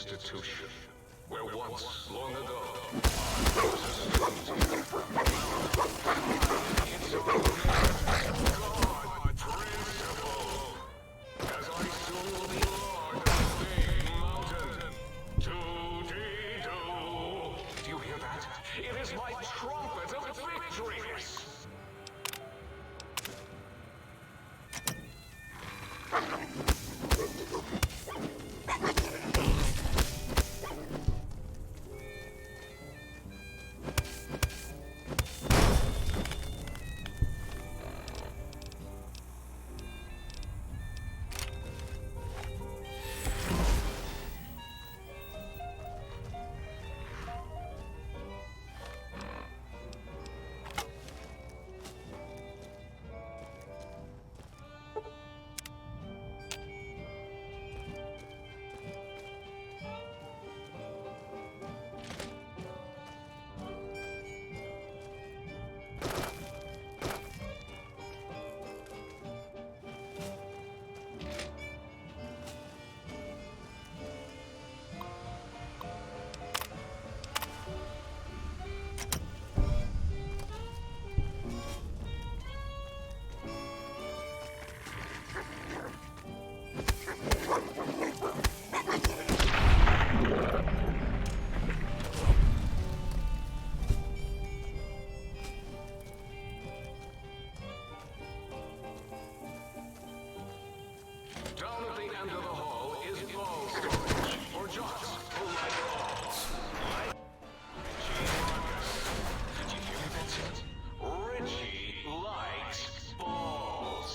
institution, where once, long ago, I was a student. It's our God principle, as I soon will be Lord of the Big Mountain. Do-dee-do. Do you hear that? It is my trumpet of victories. Down at the end of the hall is ball storage, or just who like balls. Richie Marcus. Did you hear me, Vincent? Richie likes balls.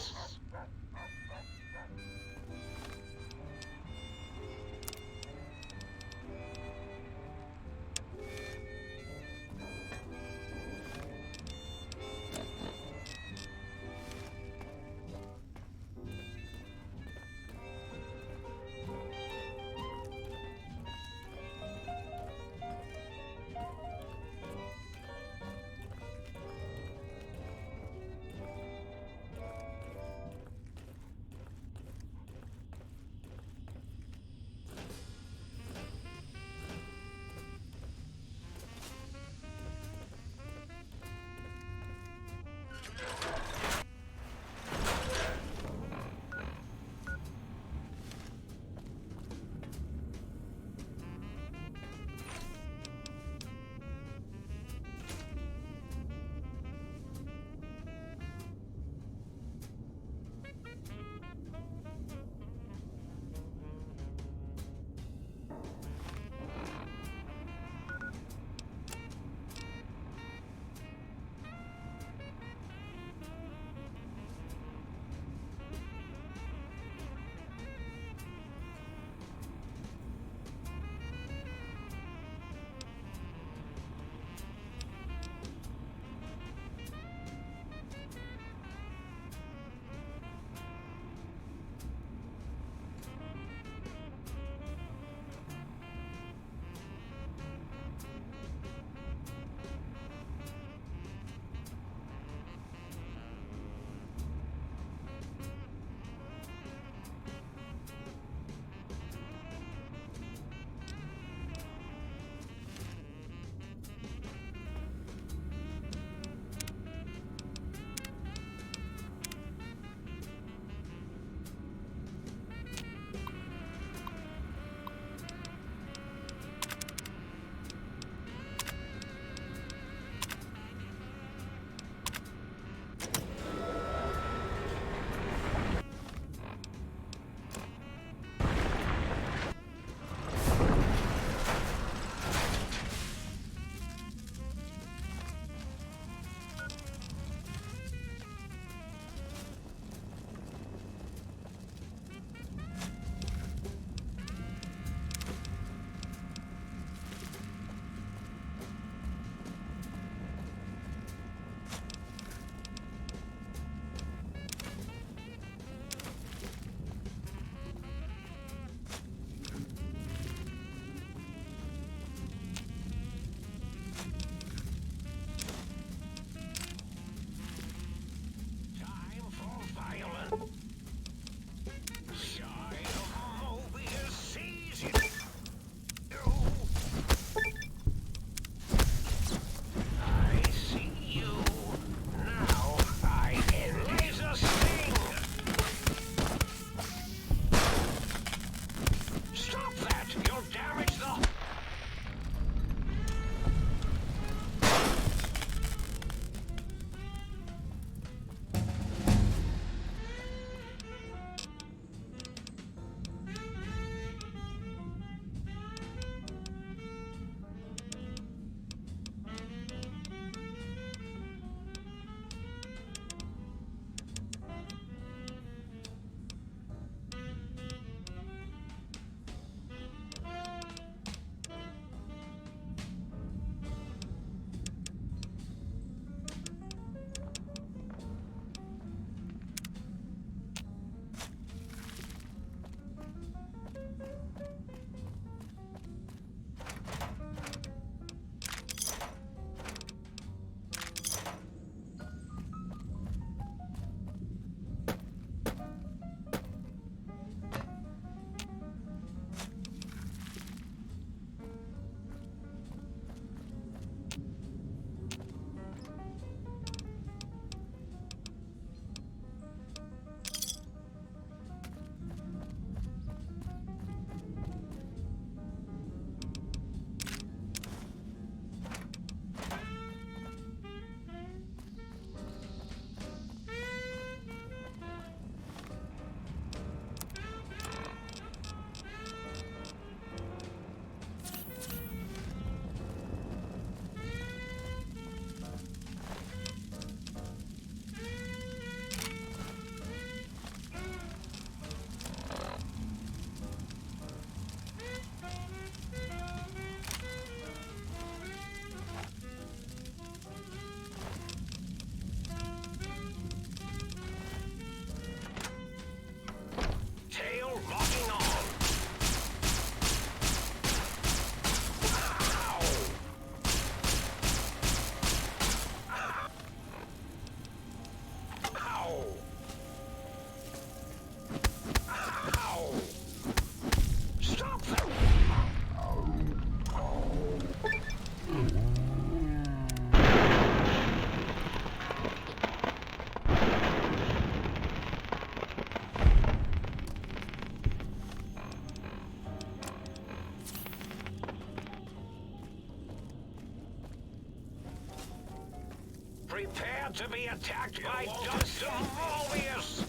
Prepare to be attacked by Dustin Mobius!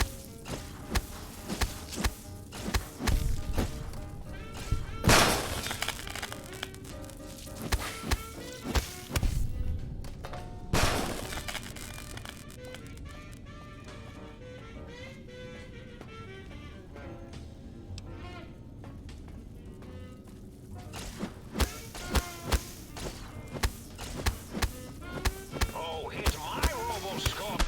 Oh, hit my Roboscope!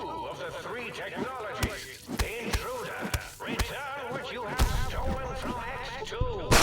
of the three technologies. Intruder, return what you have stolen from X2.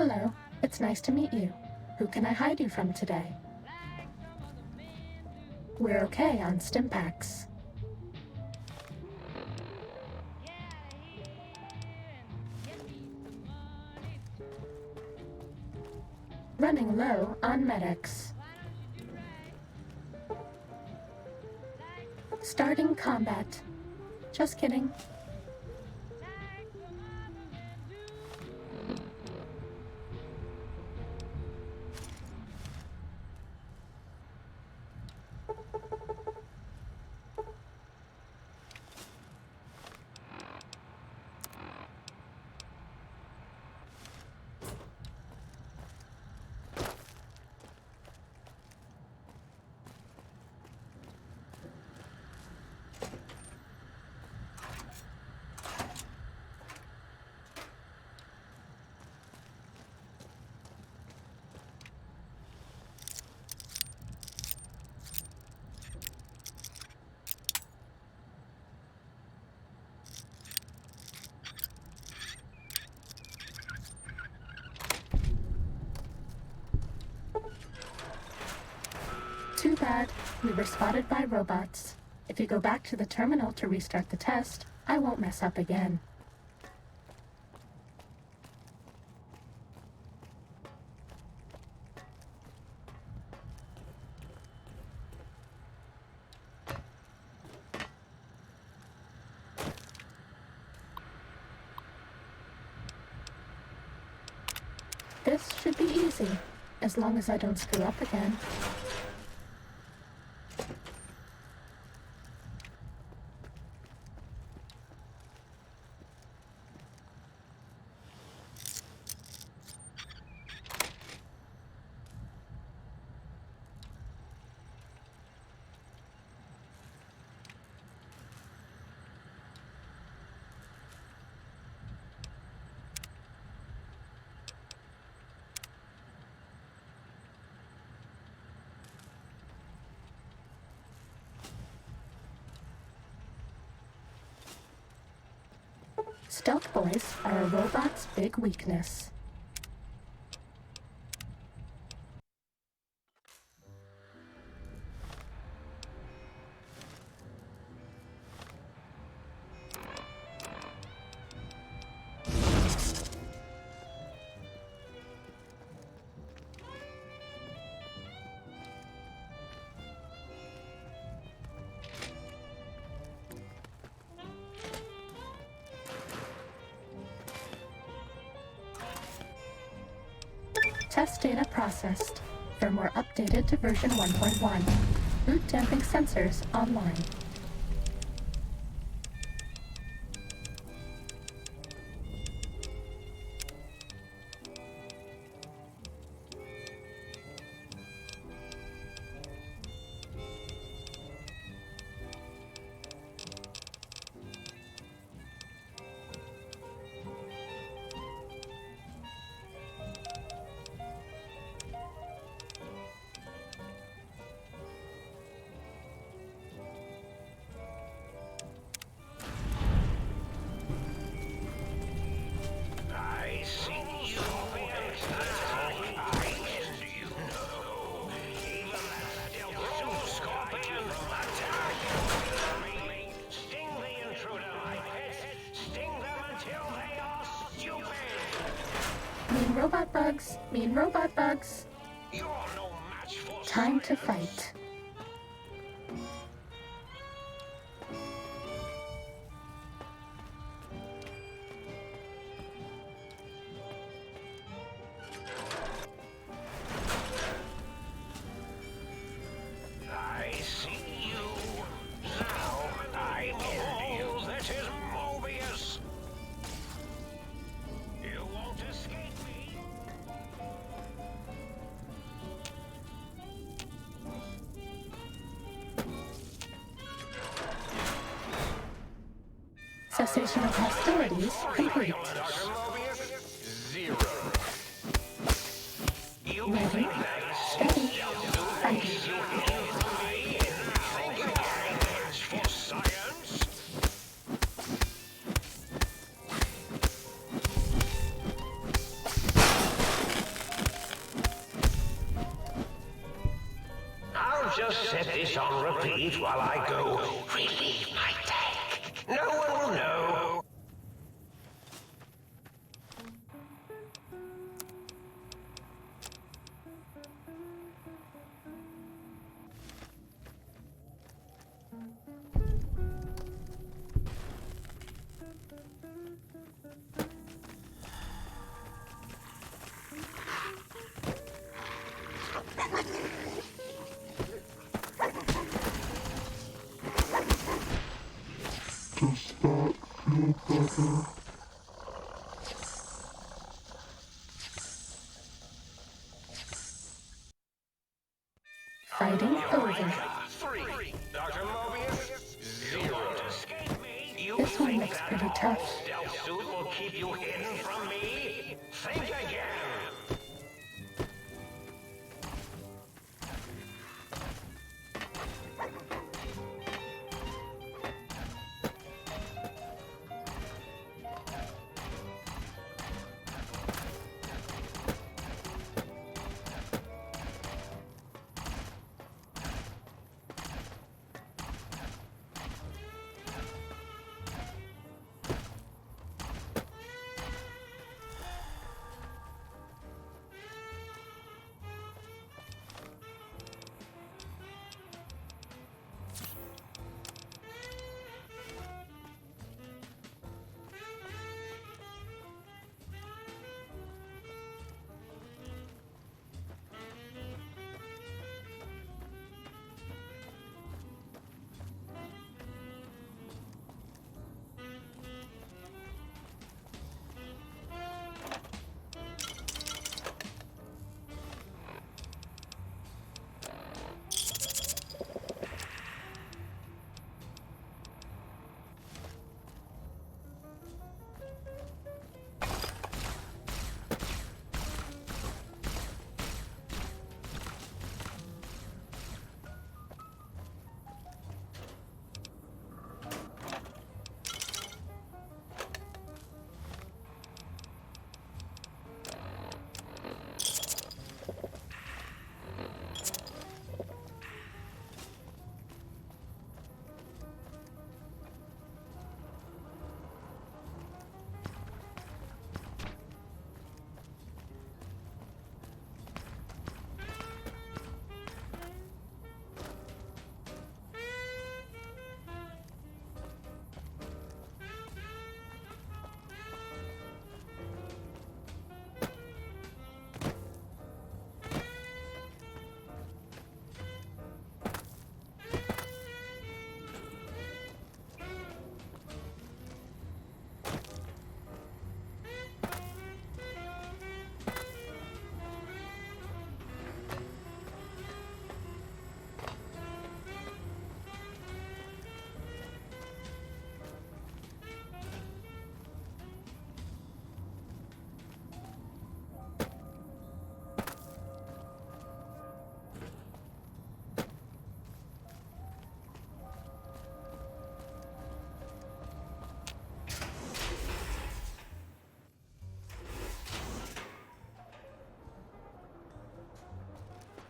Hello, it's nice to meet you. Who can I hide you from today? We're okay on Stimpaks. Running low on medics. Starting combat. Just kidding. Too bad. We were spotted by robots. If you go back to the terminal to restart the test, I won't mess up again. This should be easy, as long as I don't screw up again. Stealth boys are a robot's big weakness. Test data processed. Firmware updated to version 1.1. Boot damping sensors online. Mean robot bugs. You're no match for Time to fight. I see you. Now I know you. This is Mobius. You won't escape me. Cessation of hostilities complete. Dr. Mobius? Zero. You Ready, steady, fight. for science? just set this on repeat while I go relieve my tank. No one will know. Does that feel better? Fighting over. 3. Dr. Mobius, 0. You This one think looks that pretty whole tough. stealth suit will keep you hidden from me? Think again.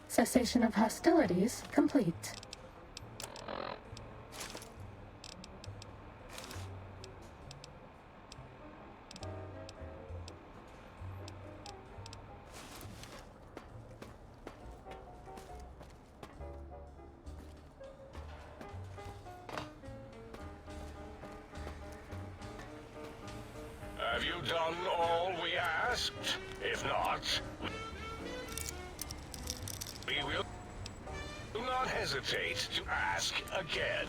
Cessation of hostilities complete. Have you done all we asked? If not, we will. Do not hesitate to ask again.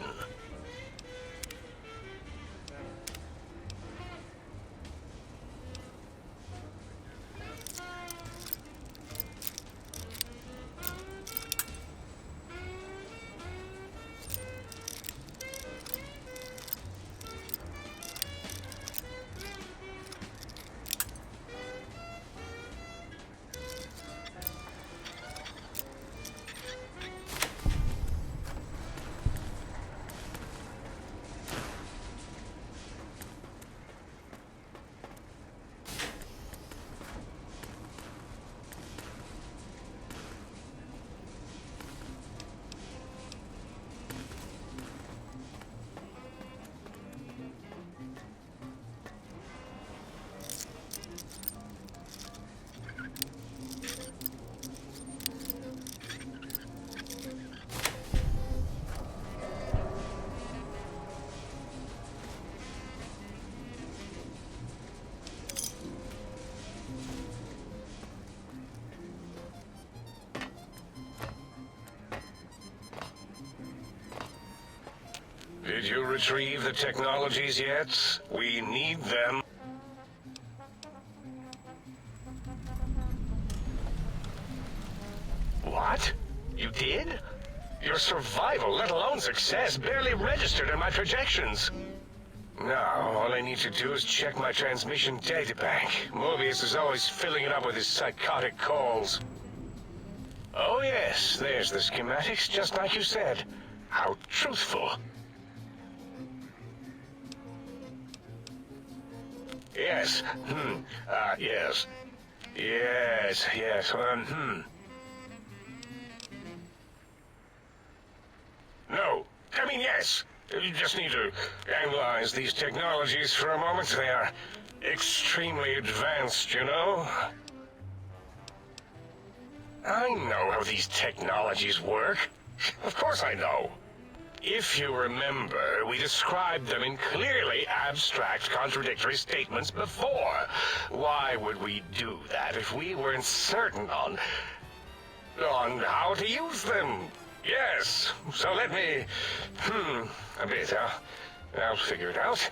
retrieve the technologies yet? We need them. What? You did? Your survival, let alone success, barely registered in my projections. Now, all I need to do is check my transmission databank. Mobius is always filling it up with his psychotic calls. Oh yes, there's the schematics, just like you said. How truthful. Yes. Yes. Yes. No. I mean, yes. You just need to analyze these technologies for a moment. They are extremely advanced, you know? I know how these technologies work. Of course I know. If you remember, we described them in clearly abstract, contradictory statements before. Why would we do that if we weren't certain on how to use them? Yes, so let me... a bit, I'll figure it out.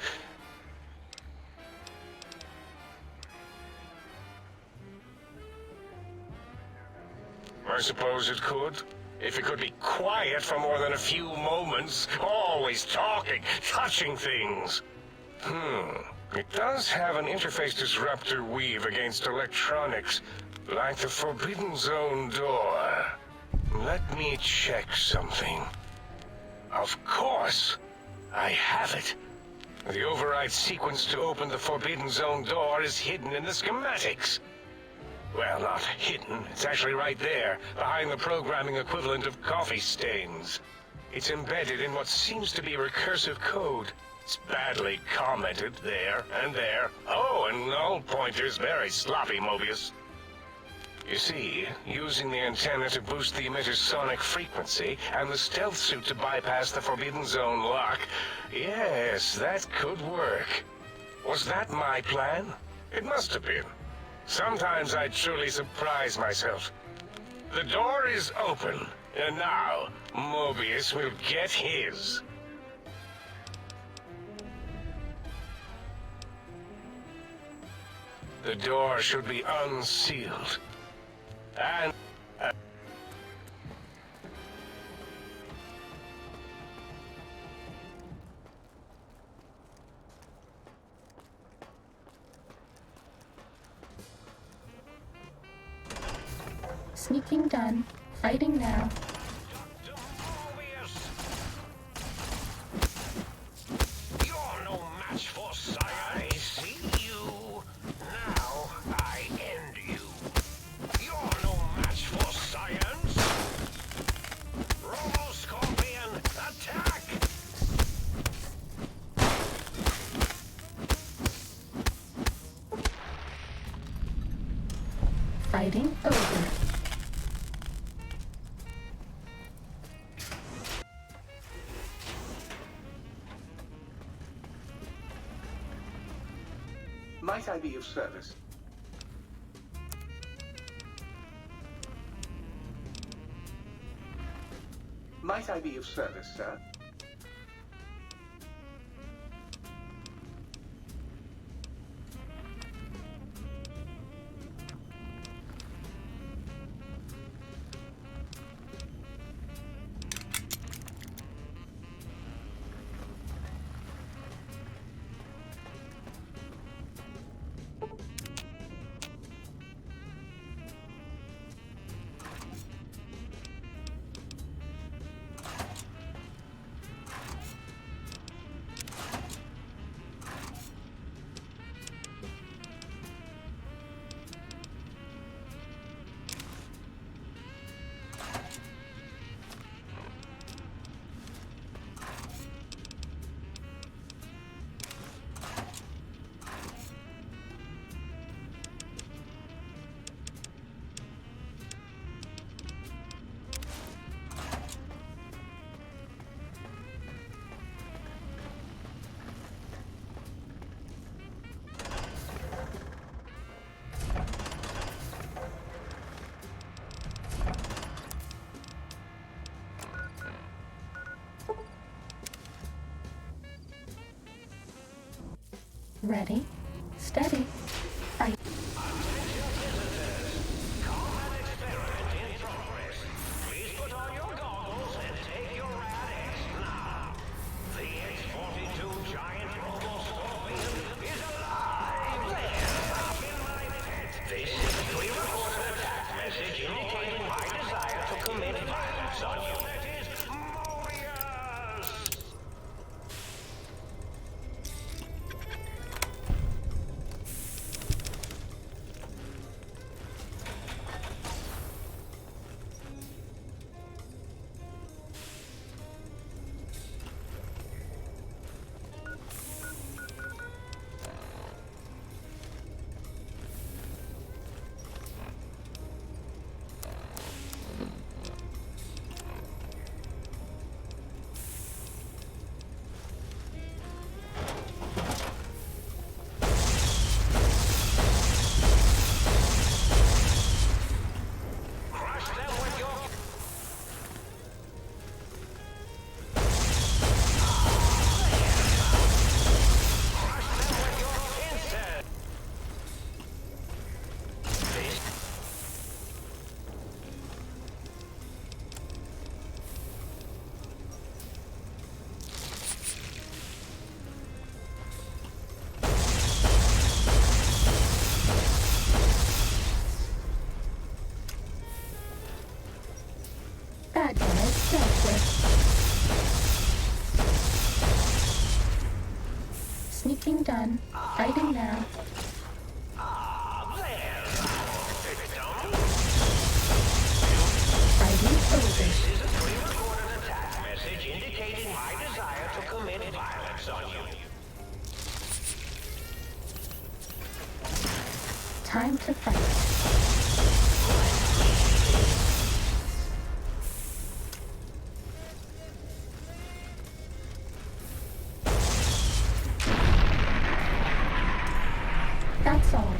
I suppose it could. If it could be quiet for more than a few moments, always talking, touching things. It does have an interface disruptor weave against electronics, like the Forbidden Zone door. Let me check something. Of course, I have it. The override sequence to open the Forbidden Zone door is hidden in the schematics. Well, not hidden. It's actually right there, behind the programming equivalent of coffee stains. It's embedded in what seems to be recursive code. It's badly commented there and there. Oh, and null pointers very sloppy, Mobius. You see, using the antenna to boost the emitter's sonic frequency, and the stealth suit to bypass the Forbidden Zone lock, yes, that could work. Was that my plan? It must have been. Sometimes I truly surprise myself. The door is open, and now Mobius will get his. The door should be unsealed. And... Sneaking done. Fighting now. You're no match for science. I see you. Now I end you. You're no match for science. Robo-Scorpion, attack! Fighting over. Might I be of service? Might I be of service, sir? Ready, steady, fight. Combat experiment in progress. Please put on your goggles and take your rad-X now. The X-42 giant robo-scorpion is alive there, back in my pet. This is a pre-recorded attack message indicating my desire to commit violence on you. That is Mobius! Crush them with your... Crush them with your pincers! This... Bad guys dealt with. Sneaking done. Fighting now. Ah, there! Victim! Fighting over. This is a pre-recorded attack message indicating my desire to commit violence on you. Time to fight. That's all.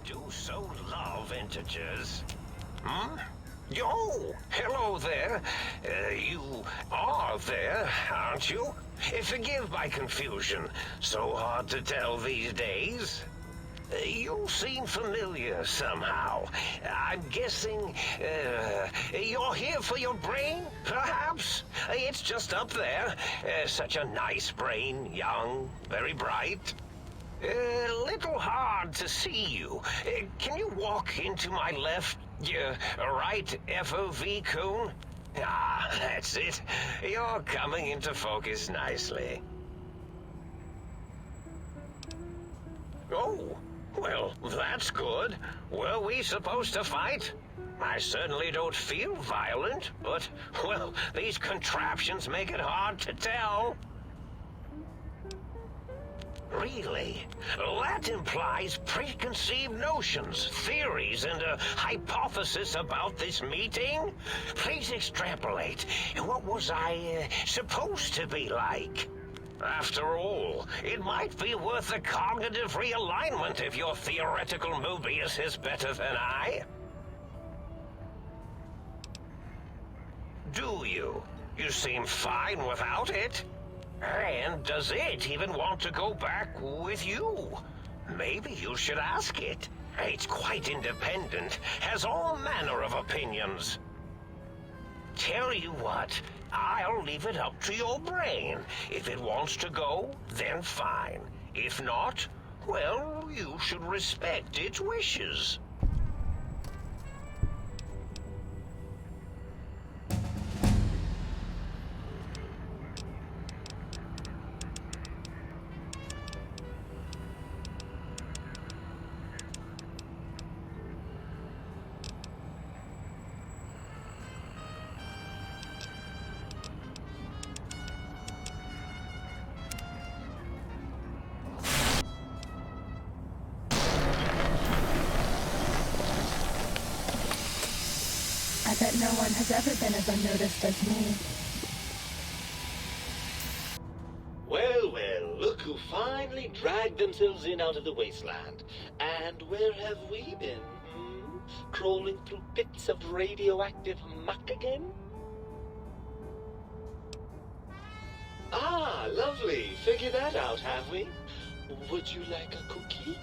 do so love integers. Hmm? Yo! Hello there. You are there, aren't you? Forgive my confusion. So hard to tell these days. You seem familiar somehow. I'm guessing, you're here for your brain, perhaps? It's just up there. Such a nice brain, young, very bright. Little hard to see you. Can you walk into my left, right FOV cone? Ah, that's it. You're coming into focus nicely. Oh, well, that's good. Were we supposed to fight? I certainly don't feel violent, but, well, these contraptions make it hard to tell. Really? That implies preconceived notions, theories, and a hypothesis about this meeting? Please extrapolate. What was I supposed to be like? After all, it might be worth a cognitive realignment if your theoretical Mobius is better than I. Do you? You seem fine without it. And does it even want to go back with you? Maybe you should ask it. It's quite independent, has all manner of opinions. Tell you what, I'll leave it up to your brain. If it wants to go, then fine. If not, well, you should respect its wishes. I bet no one has ever been as unnoticed as me. Well, well, look who finally dragged themselves in out of the wasteland. And where have we been? Crawling through pits of radioactive muck again? Ah, lovely. Figured that out, have we? Would you like a cookie?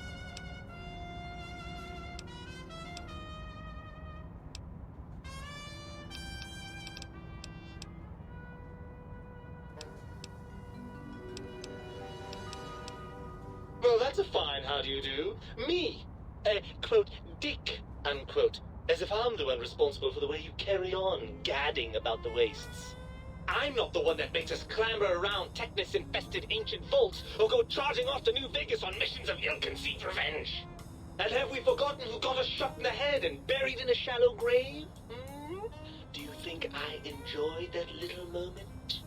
Well, that's a fine how do you do. Me, quote, Dick, unquote, as if I'm the one responsible for the way you carry on gadding about the wastes. I'm not the one that makes us clamber around Technus-infested ancient vaults or go charging off to New Vegas on missions of ill-conceived revenge. And have we forgotten who got us shot in the head and buried in a shallow grave? Do you think I enjoyed that little moment?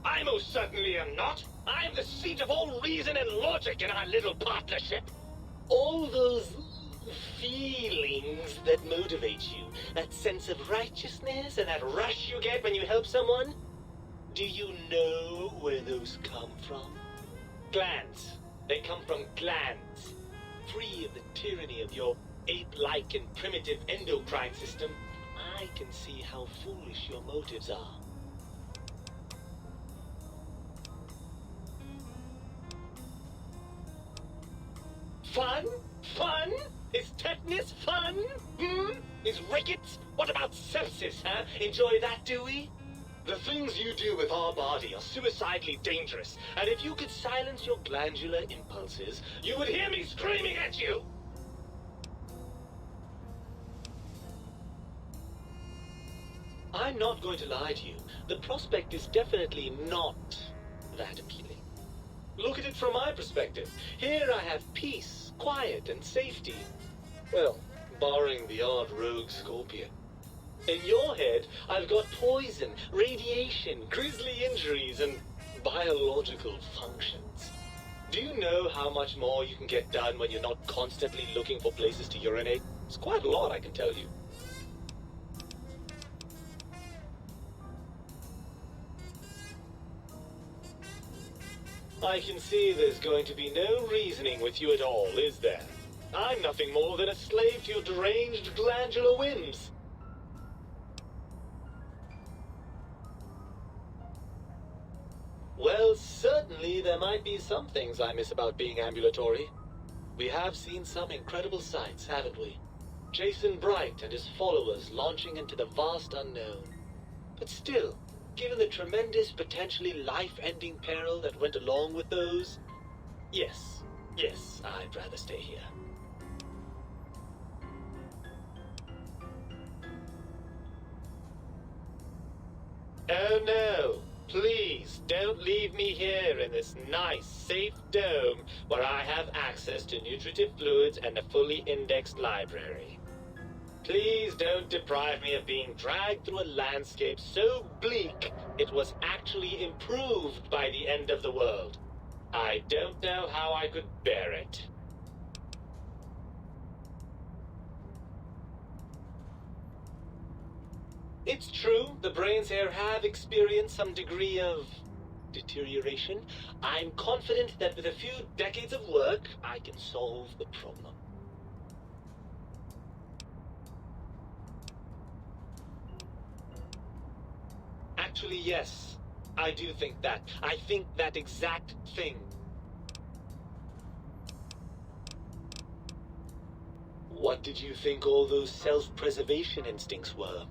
I most certainly am not. I'm the seat of all reason and logic in our little partnership. All those feelings that motivate you, that sense of righteousness and that rush you get when you help someone, do you know where those come from? Glands. They come from glands. Free of the tyranny of your ape-like and primitive endocrine system, I can see how foolish your motives are. Fun? Fun? Is tetanus fun? Is rickets? What about sepsis, huh? Enjoy that, do we? The things you do with our body are suicidally dangerous, and if you could silence your glandular impulses, you would hear me screaming at you! I'm not going to lie to you. The prospect is definitely not that appealing. Look at it from my perspective. Here I have peace, quiet, and safety. Well, barring the odd rogue scorpion. In your head, I've got poison, radiation, grisly injuries, and biological functions. Do you know how much more you can get done when you're not constantly looking for places to urinate? It's quite a lot, I can tell you. I can see there's going to be no reasoning with you at all, is there? I'm nothing more than a slave to your deranged glandular whims. Certainly, there might be some things I miss about being ambulatory. We have seen some incredible sights, haven't we? Jason Bright and his followers launching into the vast unknown. But still, given the tremendous, potentially life-ending peril that went along with those, yes, I'd rather stay here. Oh no! Please, don't leave me here in this nice, safe dome where I have access to nutritive fluids and a fully indexed library. Please don't deprive me of being dragged through a landscape so bleak it was actually improved by the end of the world. I don't know how I could bear it. It's true, the brains here have experienced some degree of deterioration. I'm confident that with a few decades of work, I can solve the problem. Actually, yes, I do think that. I think that exact thing. What did you think all those self-preservation instincts were,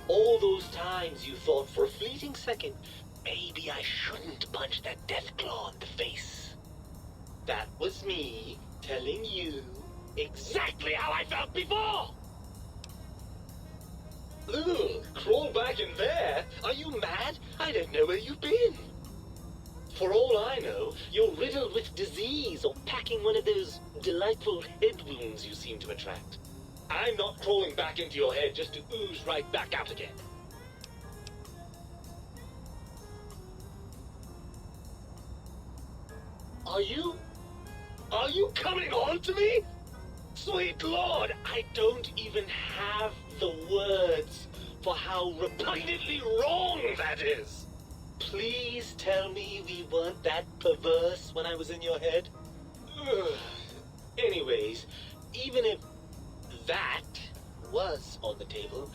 All those times you thought for a fleeting second, maybe I shouldn't punch that Deathclaw in the face. That was me telling you exactly how I felt before! Ugh, crawl back in there? Are you mad? I don't know where you've been. For all I know, you're riddled with disease or packing one of those delightful head wounds you seem to attract. I'm not crawling back into your head just to ooze right back out again. Are you coming on to me? Sweet Lord, I don't even have the words for how repugnantly wrong that is. Please tell me we weren't that perverse when I was in your head. Ugh. Anyways, even if that was on the table,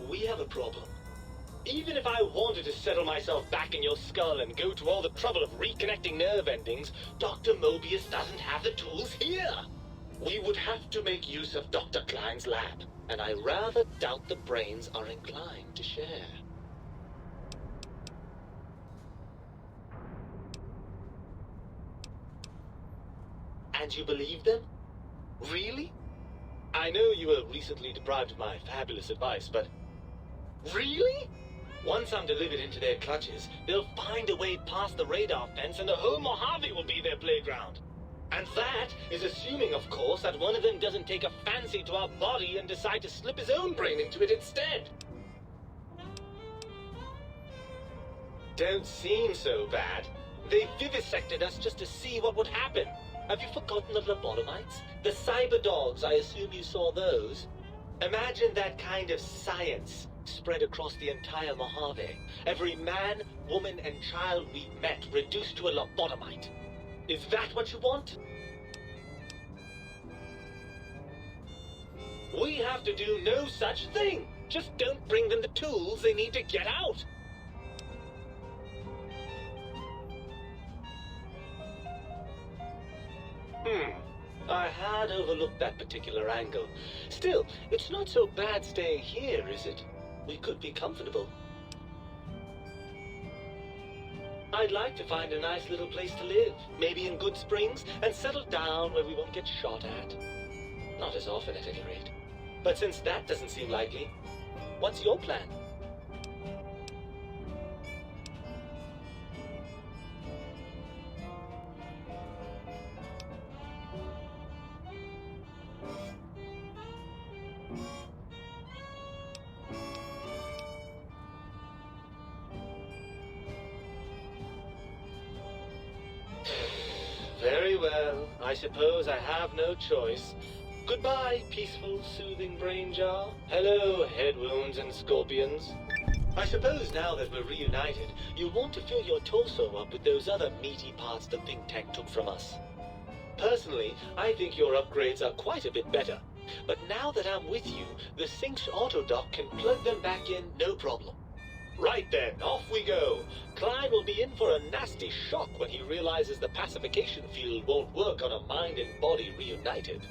we have a problem. Even if I wanted to settle myself back in your skull and go to all the trouble of reconnecting nerve endings, Dr. Mobius doesn't have the tools here. We would have to make use of Dr. Klein's lab, and I rather doubt the brains are inclined to share. And you believe them? Really? I know you were recently deprived of my fabulous advice, but... Really? Once I'm delivered into their clutches, they'll find a way past the radar fence and the whole Mojave will be their playground. And that is assuming, of course, that one of them doesn't take a fancy to our body and decide to slip his own brain into it instead. Don't seem so bad. They vivisected us just to see what would happen. Have you forgotten the lobotomites? The cyber dogs, I assume you saw those. Imagine that kind of science spread across the entire Mojave. Every man, woman, and child we met reduced to a lobotomite. Is that what you want? We have to do no such thing. Just don't bring them the tools they need to get out. I had overlooked that particular angle. Still, it's not so bad staying here, is it? We could be comfortable. I'd like to find a nice little place to live, maybe in Good Springs, and settle down where we won't get shot at. Not as often, at any rate. But since that doesn't seem likely, what's your plan? Very well. I suppose I have no choice. Goodbye, peaceful, soothing brain jar. Hello, head wounds and scorpions. I suppose now that we're reunited, you'll want to fill your torso up with those other meaty parts the think tank took from us. Personally, I think your upgrades are quite a bit better. But now that I'm with you, the Sync's autodoc can plug them back in no problem. Right then, off we go. Klein will be in for a nasty shock when he realizes the pacification field won't work on a mind and body reunited.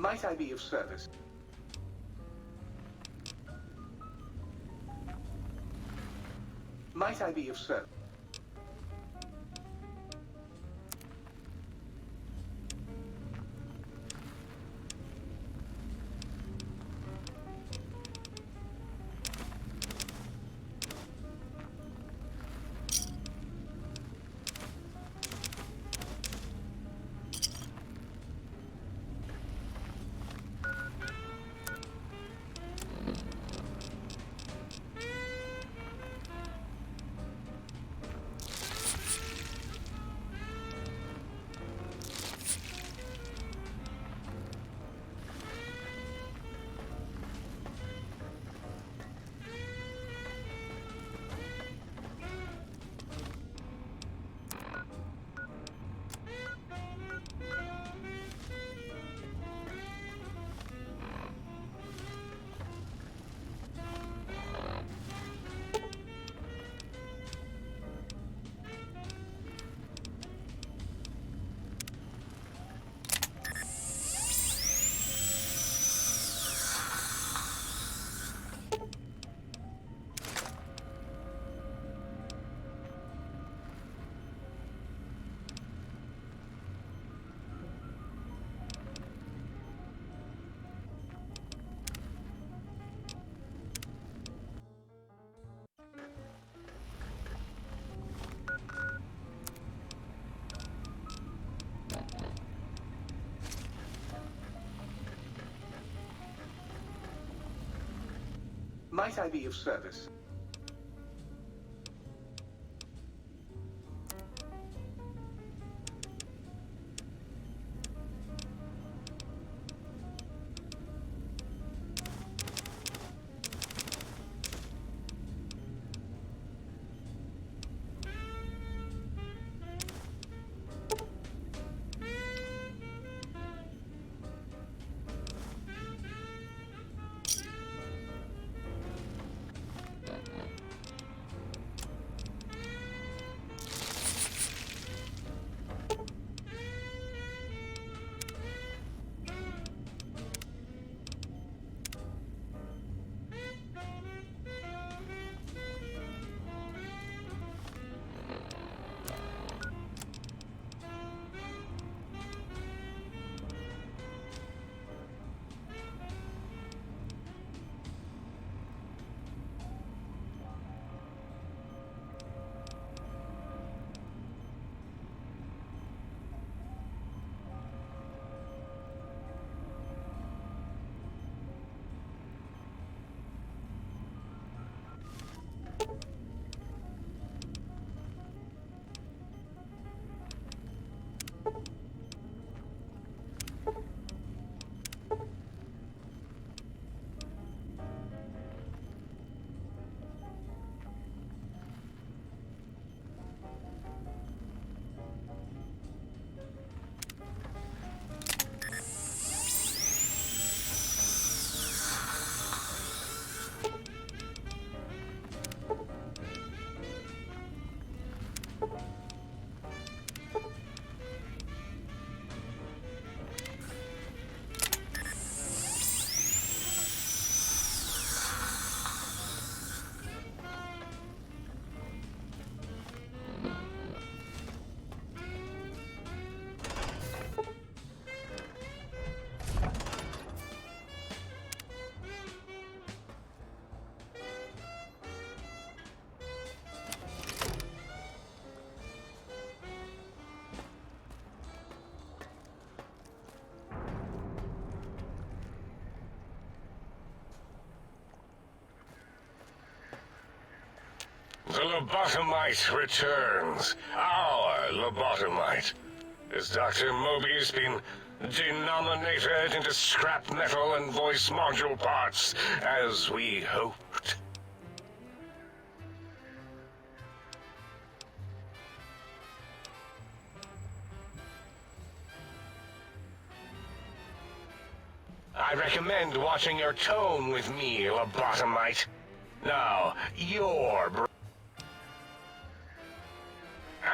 Might I be of service? Might I be of service? Might I be of service? lobotomite returns. Our lobotomite. Has Dr. Mobius been denominated into scrap metal and voice module parts, as we hoped? I recommend watching your tone with me, lobotomite. Now,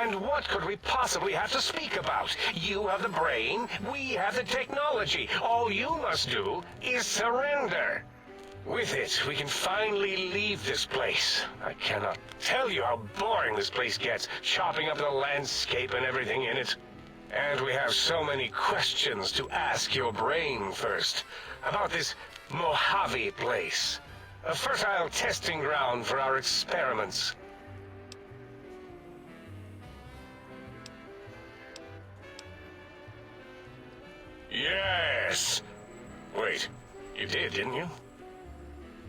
And what could we possibly have to speak about? You have the brain, we have the technology. All you must do is surrender. With it, we can finally leave this place. I cannot tell you how boring this place gets, chopping up the landscape and everything in it. And we have so many questions to ask your brain first. About this Mojave place. A fertile testing ground for our experiments. Yes! Wait, you did, didn't you?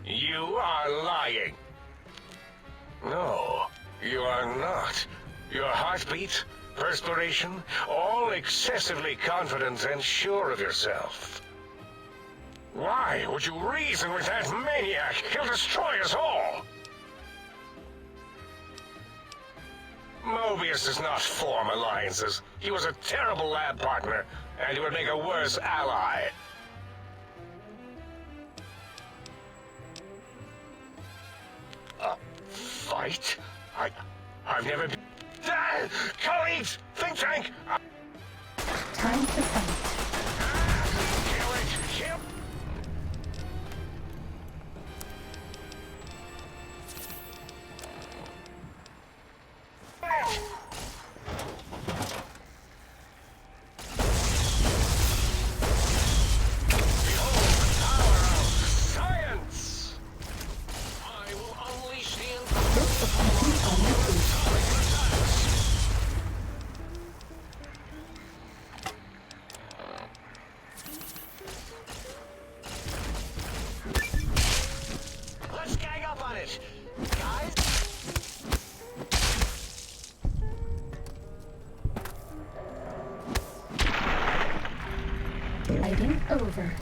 You are lying. No, you are not. Your heartbeat, perspiration, all excessively confident and sure of yourself. Why would you reason with that maniac? He'll destroy us all! Mobius does not form alliances. He was a terrible lab partner, and he would make a worse ally. A fight? I've never been... Colleagues! Think tank! Time to fight. Kill it! Kill... This is complete on your feet. Let's gang up on it! Guys? Fighting over.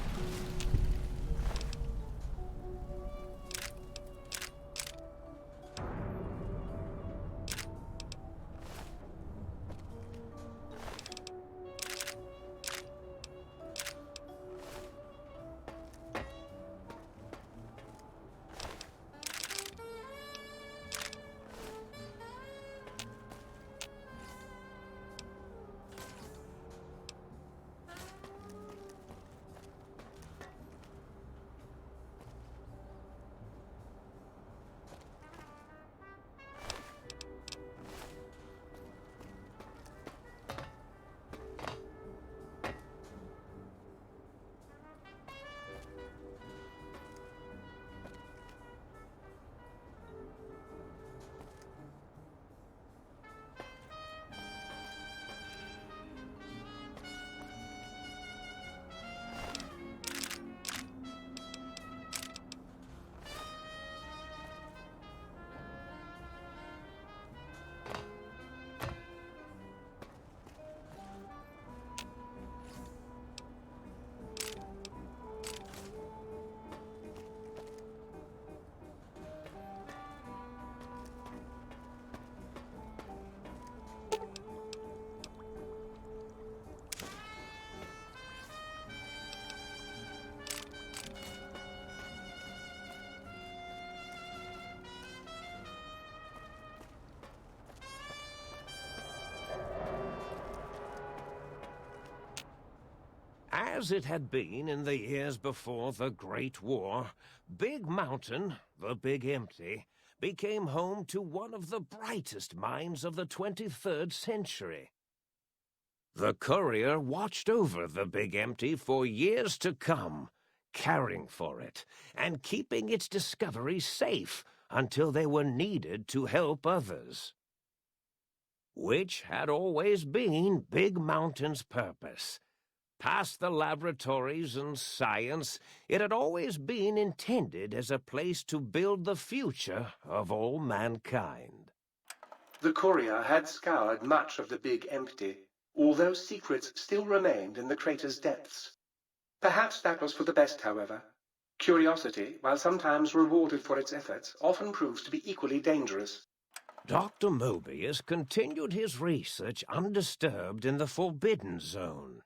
As it had been in the years before the Great War, Big Mountain, the Big Empty, became home to one of the brightest minds of the 23rd century. The courier watched over the Big Empty for years to come, caring for it and keeping its discoveries safe until they were needed to help others. Which had always been Big Mountain's purpose. Past the laboratories and science, it had always been intended as a place to build the future of all mankind. The courier had scoured much of the Big Empty, although secrets still remained in the crater's depths. Perhaps that was for the best, however. Curiosity, while sometimes rewarded for its efforts, often proves to be equally dangerous. Dr. Mobius continued his research undisturbed in the Forbidden Zone.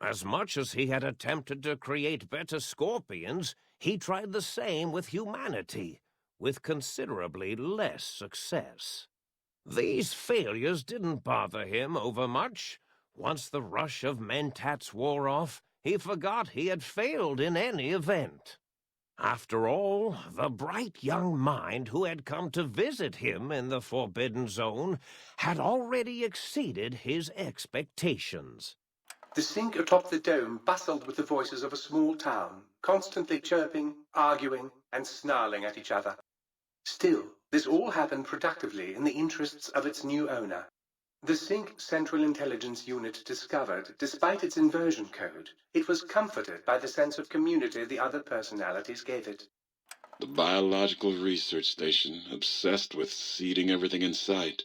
As much as he had attempted to create better scorpions, he tried the same with humanity, with considerably less success. These failures didn't bother him overmuch. Once the rush of mentats wore off, he forgot he had failed in any event. After all, the bright young mind who had come to visit him in the Forbidden Zone had already exceeded his expectations. The sink atop the dome bustled with the voices of a small town, constantly chirping, arguing, and snarling at each other. Still, this all happened productively in the interests of its new owner. The Sync Central Intelligence Unit discovered, despite its inversion code, it was comforted by the sense of community the other personalities gave it. The Biological Research Station, obsessed with seeding everything in sight,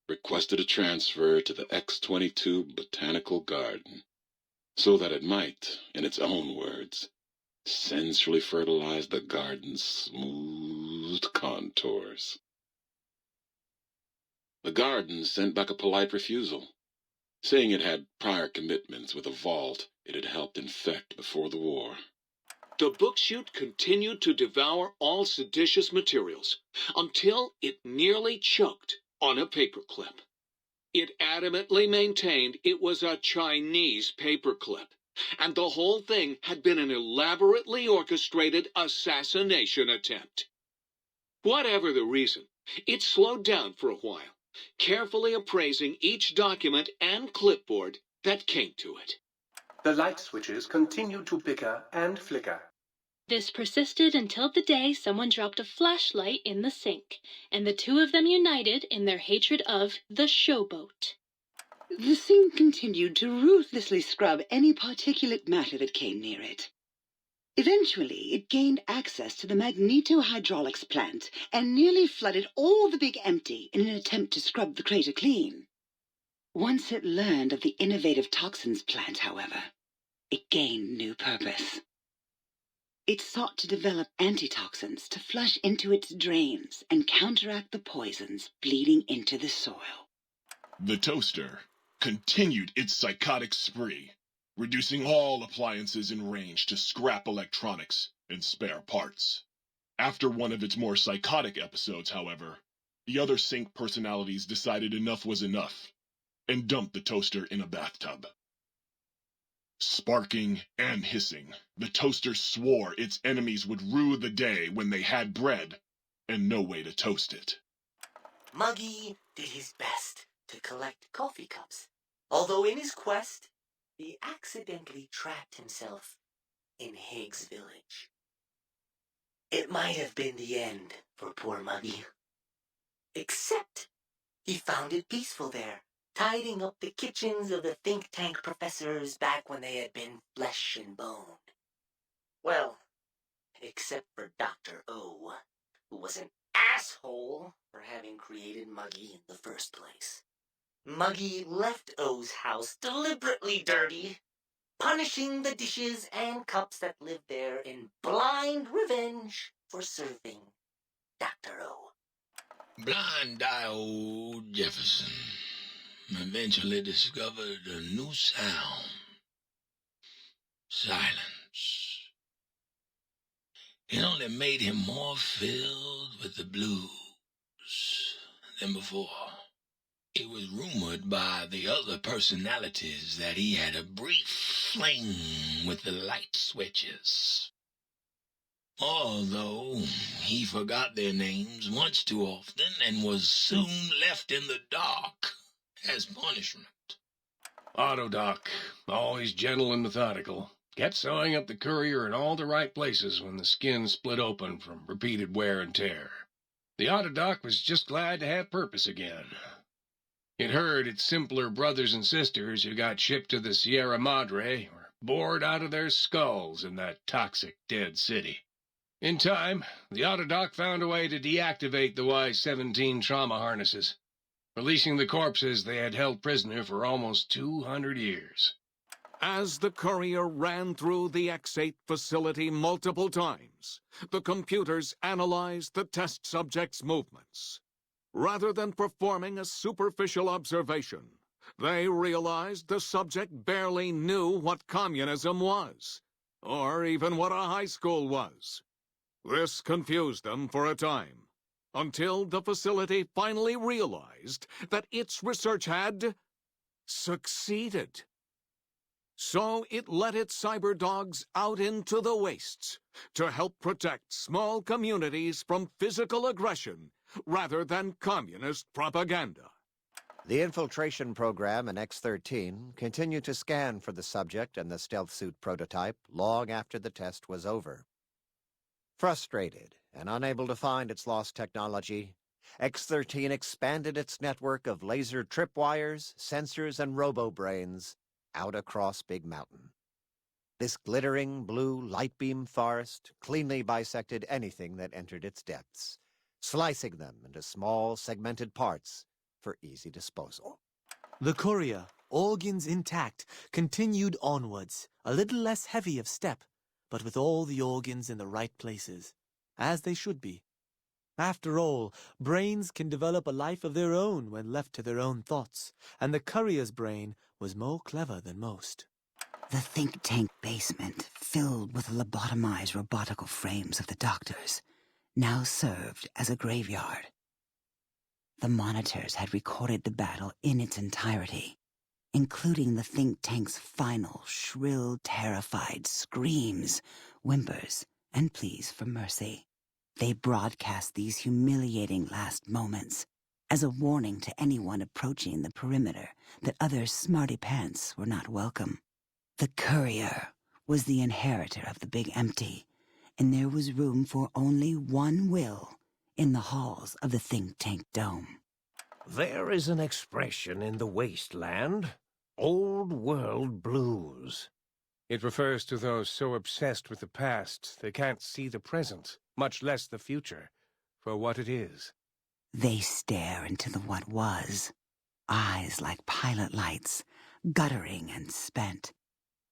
requested a transfer to the X-22 Botanical Garden, so that it might, in its own words, sensually fertilize the garden's smooth contours. The garden sent back a polite refusal, saying it had prior commitments with a vault it had helped infect before the war. The book chute continued to devour all seditious materials until it nearly choked on a paperclip. It adamantly maintained it was a Chinese paperclip, and the whole thing had been an elaborately orchestrated assassination attempt. Whatever the reason, it slowed down for a while, carefully appraising each document and clipboard that came to it. The light switches continued to bicker and flicker. This persisted until the day someone dropped a flashlight in the sink, and the two of them united in their hatred of the showboat. The sink continued to ruthlessly scrub any particulate matter that came near it. Eventually, it gained access to the magnetohydraulics plant and nearly flooded all the Big Empty in an attempt to scrub the crater clean. Once it learned of the innovative toxins plant, however, it gained new purpose. It sought to develop antitoxins to flush into its drains and counteract the poisons bleeding into the soil. The toaster continued its psychotic spree, reducing all appliances in range to scrap electronics and spare parts. After one of its more psychotic episodes, however, the other Sync personalities decided enough was enough and dumped the toaster in a bathtub. Sparking and hissing, the toaster swore its enemies would rue the day when they had bread and no way to toast it. Muggy did his best to collect coffee cups, although in his quest, he accidentally trapped himself in Higgs Village. It might have been the end for poor Muggy. Except he found it peaceful there, tidying up the kitchens of the think tank professors back when they had been flesh and bone. Well, except for Dr. O, who was an asshole for having created Muggy in the first place. Muggy left O's house deliberately dirty, punishing the dishes and cups that lived there in blind revenge for serving Dr. O. Blind-eye old Jefferson eventually discovered a new sound. Silence. It only made him more filled with the blues than before. It was rumored by the other personalities that he had a brief fling with the light switches. Although he forgot their names once too often and was soon left in the dark as punishment. Autodoc, always gentle and methodical, kept sewing up the courier in all the right places when the skin split open from repeated wear and tear. The Autodoc was just glad to have purpose again. It heard its simpler brothers and sisters who got shipped to the Sierra Madre were bored out of their skulls in that toxic dead city. In time, the Autodoc found a way to deactivate the Y-17 trauma harnesses, releasing the corpses they had held prisoner for almost 200 years. As the courier ran through the X-8 facility multiple times, the computers analyzed the test subject's movements. Rather than performing a superficial observation, they realized the subject barely knew what communism was, or even what a high school was. This confused them for a time, until the facility finally realized that its research had succeeded. So it let its cyber dogs out into the wastes to help protect small communities from physical aggression rather than communist propaganda. The infiltration program in X-13 continued to scan for the subject and the stealth suit prototype long after the test was over. Frustrated and unable to find its lost technology, X-13 expanded its network of laser tripwires, sensors, and robo-brains out across Big Mountain. This glittering blue light beam forest cleanly bisected anything that entered its depths, slicing them into small segmented parts for easy disposal. The courier, organs intact, continued onwards, a little less heavy of step, but with all the organs in the right places, as they should be. After all, brains can develop a life of their own when left to their own thoughts, and the courier's brain was more clever than most. The think tank basement, filled with the lobotomized robotical frames of the doctors, now served as a graveyard. The monitors had recorded the battle in its entirety, including the think tank's final, shrill, terrified screams, whimpers, and pleas for mercy. They broadcast these humiliating last moments as a warning to anyone approaching the perimeter that other smarty pants were not welcome. The courier was the inheritor of the Big Empty, and there was room for only one will in the halls of the think tank dome. There is an expression in the wasteland, old world blues. It refers to those so obsessed with the past they can't see the present, much less the future, for what it is. They stare into the what was, eyes like pilot lights, guttering and spent,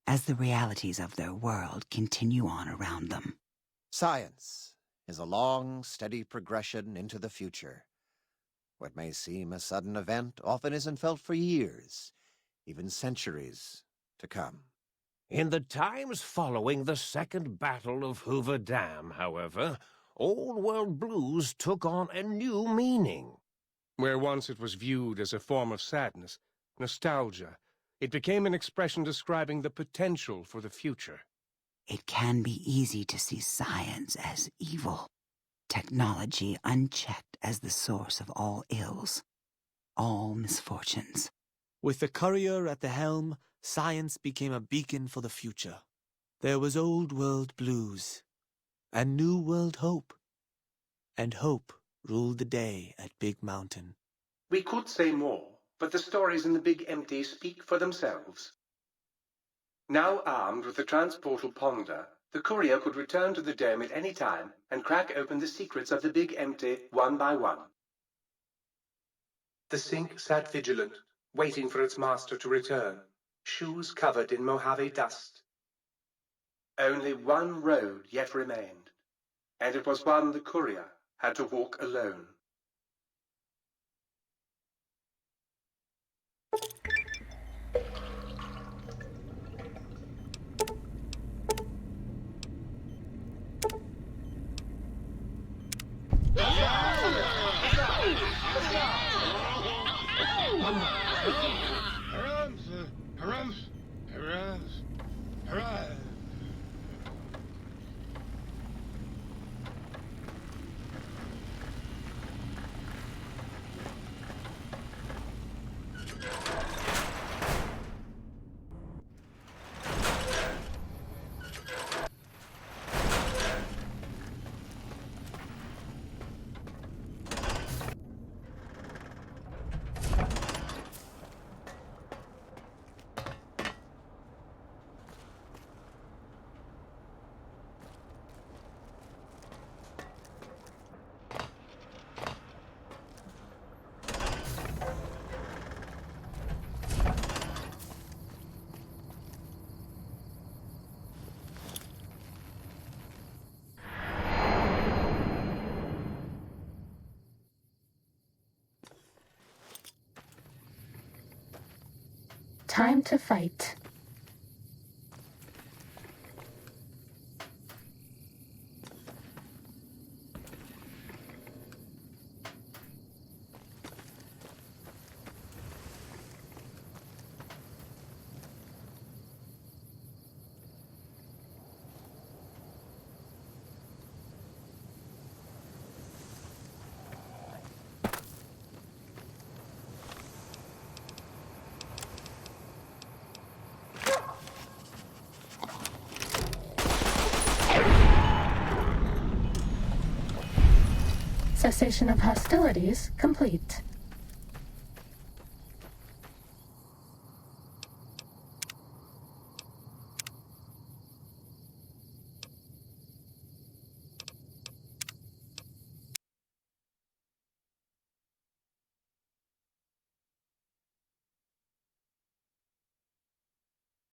as the realities of their world continue on around them. Science is a long, steady progression into the future. What may seem a sudden event often isn't felt for years, even centuries to come. In the times following the Second Battle of Hoover Dam, however, Old World Blues took on a new meaning. Where once it was viewed as a form of sadness, nostalgia, it became an expression describing the potential for the future. It can be easy to see science as evil, technology unchecked as the source of all ills, all misfortunes. With the courier at the helm, science became a beacon for the future. There was old world blues, and new world hope. And hope ruled the day at Big Mountain. We could say more, but the stories in the Big Empty speak for themselves. Now armed with the transportal Ponder, the courier could return to the dome at any time and crack open the secrets of the Big Empty one by one. The Sync sat vigilant, waiting for its master to return, shoes covered in Mojave dust. Only one road yet remained, and it was one the courier had to walk alone. Time to fight. Cessation of hostilities complete.